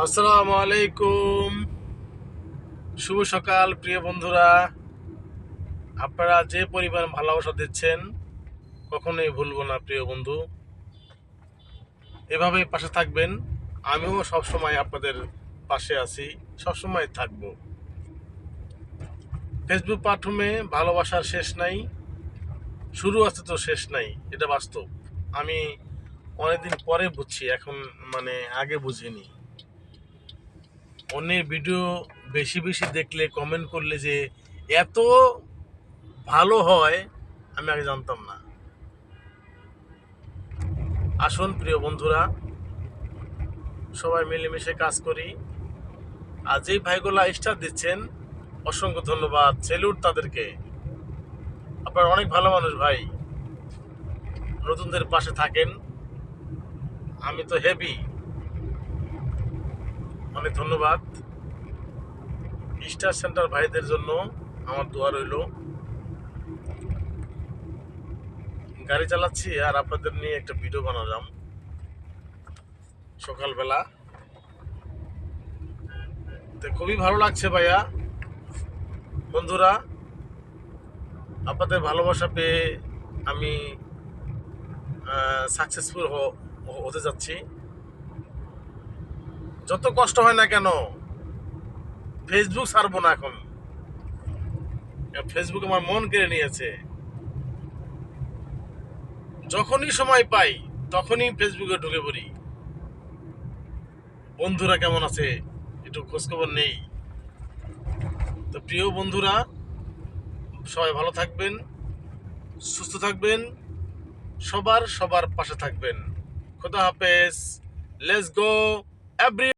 আসসালামু আলাইকুম। শুভ সকাল প্রিয় বন্ধুরা। আপনারা যে পরিমাণ ভালোবাসা দিচ্ছেন কখনোই ভুলবো না প্রিয় বন্ধু। এভাবেই পাশে থাকবেন। আমিও সবসময় আপনাদের পাশে আছি, সবসময় থাকব। ফেসবুক প্ল্যাটফর্মে ভালোবাসার শেষ নাই, শুরু আছে তো শেষ নাই, এটা বাস্তব। আমি অনেকদিন পরে বুঝছি, এখন আগে বুঝিনি। অন্যের ভিডিও বেশি বেশি দেখলে, কমেন্ট করলে যে এত ভালো হয় আমি আগে জানতাম না। আসুন প্রিয় বন্ধুরা, সবাই মিলেমিশে কাজ করি। আর যেই ভাইগুলা স্টার দিচ্ছেন, অসংখ্য ধন্যবাদ, সেলুট তাদেরকে। আপনারা অনেক ভালো মানুষ ভাই, নতুনদের পাশে থাকেন। আমি তো হেভি, অনেক ধন্যবাদ। স্টার সেন্টার ভাইদের জন্য আমার দোয়া রইল। গাড়ি চালাচ্ছি আর আপনাদের নিয়ে একটা ভিডিও বানালাম সকালবেলা। তো খুবই ভালো লাগছে ভাইয়া। বন্ধুরা, আপনাদের ভালোবাসা পেয়ে আমি সাকসেসফুল হতে যাচ্ছি। যত কষ্ট হয় না কেন, ফেসবুক ছাড়বো না এখন। ফেসবুক আমার মন কেড়ে নিয়েছে। যখনই সময় পাই তখনই ফেসবুকে ঢুকে পড়ি। বন্ধুরা কেমন আছে একটু খোঁজখবর নেই। তো প্রিয় বন্ধুরা, সবাই ভালো থাকবেন, সুস্থ থাকবেন, সবার পাশে থাকবেন। খোদা হাফেজ। Let's go every